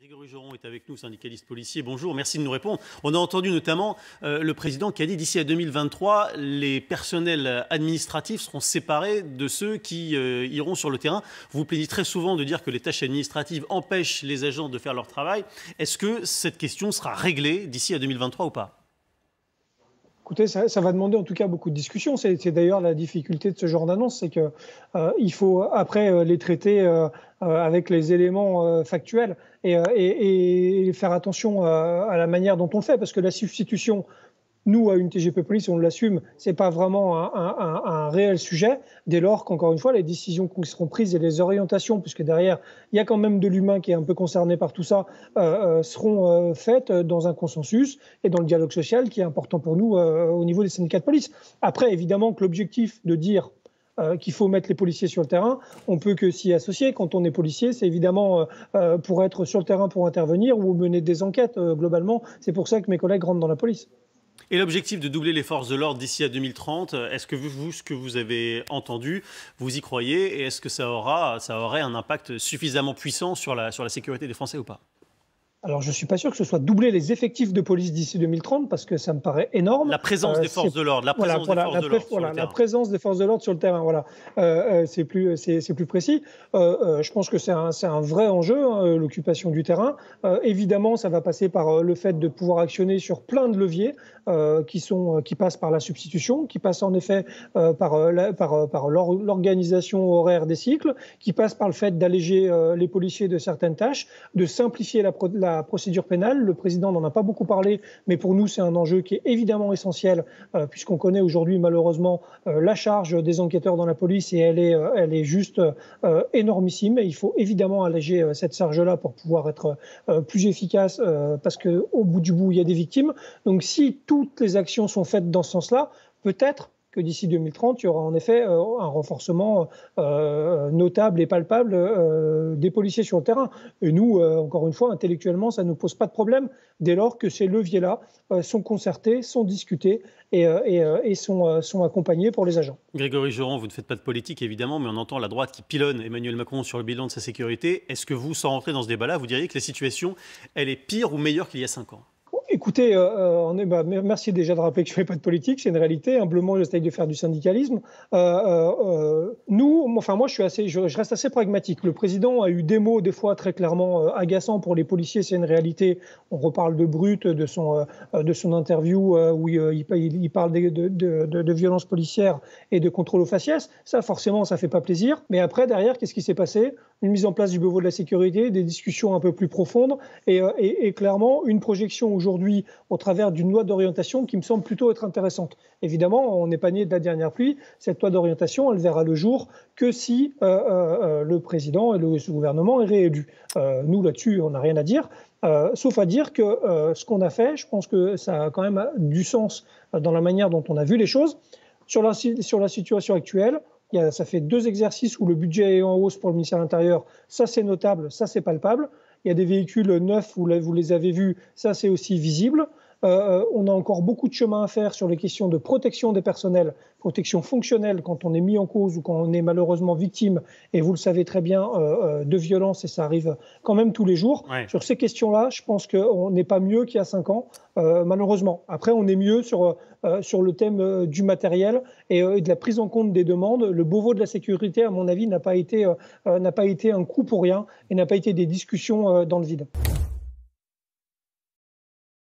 Grégory Joron est avec nous, syndicaliste policier. Bonjour, merci de nous répondre. On a entendu notamment le président qui a dit d'ici à 2023, les personnels administratifs seront séparés de ceux qui iront sur le terrain. Vous vous plaignez très souvent de dire que les tâches administratives empêchent les agents de faire leur travail. Est-ce que cette question sera réglée d'ici à 2023 ou pas ? Écoutez, ça va demander en tout cas beaucoup de discussions. C'est d'ailleurs la difficulté de ce genre d'annonce, c'est qu'il faut après les traiter avec les éléments factuels et faire attention à la manière dont on le fait, parce que la substitution, nous, à une TGP Police, on l'assume, c'est pas vraiment un réel sujet, dès lors qu'encore une fois, les décisions qui seront prises et les orientations, puisque derrière, il y a quand même de l'humain qui est un peu concerné par tout ça, seront faites dans un consensus et dans le dialogue social qui est important pour nous au niveau des syndicats de police. Après, évidemment que l'objectif de dire qu'il faut mettre les policiers sur le terrain, on peut que s'y associer. Quand on est policier, c'est évidemment pour être sur le terrain, pour intervenir ou mener des enquêtes globalement. C'est pour ça que mes collègues rentrent dans la police. Et l'objectif de doubler les forces de l'ordre d'ici à 2030, est-ce que vous, ce que vous avez entendu, vous y croyez? Et est-ce que ça aurait un impact suffisamment puissant sur la sécurité des Français ou pas? Alors, je ne suis pas sûr que ce soit doubler les effectifs de police d'ici 2030, parce que ça me paraît énorme. La présence des forces de l'ordre, la présence des forces de l'ordre sur le terrain, voilà. C'est plus précis. Je pense que c'est un vrai enjeu, hein, l'occupation du terrain. Évidemment, ça va passer par le fait de pouvoir actionner sur plein de leviers qui passent par la substitution, qui passent en effet par l'organisation horaire des cycles, qui passent par le fait d'alléger les policiers de certaines tâches, de simplifier la procédure pénale. Le président n'en a pas beaucoup parlé, mais pour nous, c'est un enjeu qui est évidemment essentiel, puisqu'on connaît aujourd'hui malheureusement la charge des enquêteurs dans la police et elle est juste énormissime. Et il faut évidemment alléger cette charge-là pour pouvoir être plus efficace, parce qu'au bout du bout, il y a des victimes. Donc si toutes les actions sont faites dans ce sens-là, peut-être que d'ici 2030, il y aura en effet un renforcement notable et palpable des policiers sur le terrain. Et nous, encore une fois, intellectuellement, ça ne nous pose pas de problème dès lors que ces leviers-là sont concertés, sont discutés et sont accompagnés pour les agents. Grégory Joron, vous ne faites pas de politique évidemment, mais on entend la droite qui pilonne Emmanuel Macron sur le bilan de sa sécurité. Est-ce que vous, sans rentrer dans ce débat-là, vous diriez que la situation, elle est pire ou meilleure qu'il y a 5 ans ? Écoutez, merci déjà de rappeler que je ne fais pas de politique, c'est une réalité. Humblement, j'essaye de faire du syndicalisme. Moi, je reste assez pragmatique. Le président a eu des mots, des fois très clairement agaçants pour les policiers, c'est une réalité. On reparle de Brut, de son interview où il parle de violences policières et de contrôle aux faciès. Ça, forcément, ça ne fait pas plaisir. Mais après, derrière, qu'est-ce qui s'est passé? Une mise en place du Beauvau de la sécurité, des discussions un peu plus profondes et clairement une projection aujourd'hui au travers d'une loi d'orientation qui me semble plutôt être intéressante. Évidemment, on n'est pas né de la dernière pluie. Cette loi d'orientation, elle verra le jour que si le président et le gouvernement est réélu. Nous, là-dessus, on n'a rien à dire. Sauf à dire que ce qu'on a fait, je pense que ça a quand même du sens dans la manière dont on a vu les choses. Sur la situation actuelle, ça fait 2 exercices où le budget est en hausse pour le ministère de l'Intérieur. Ça, c'est notable, ça, c'est palpable. Il y a des véhicules neufs, vous les avez vus, ça, c'est aussi visible. On a encore beaucoup de chemin à faire sur les questions de protection des personnels, protection fonctionnelle quand on est mis en cause ou quand on est malheureusement victime, et vous le savez très bien, de violence, et ça arrive quand même tous les jours. Ouais. Sur ces questions-là, je pense qu'on n'est pas mieux qu'il y a 5 ans, malheureusement. Après, on est mieux sur le thème du matériel et de la prise en compte des demandes. Le Beauvau de la sécurité, à mon avis, n'a pas été un coup pour rien et n'a pas été des discussions dans le vide.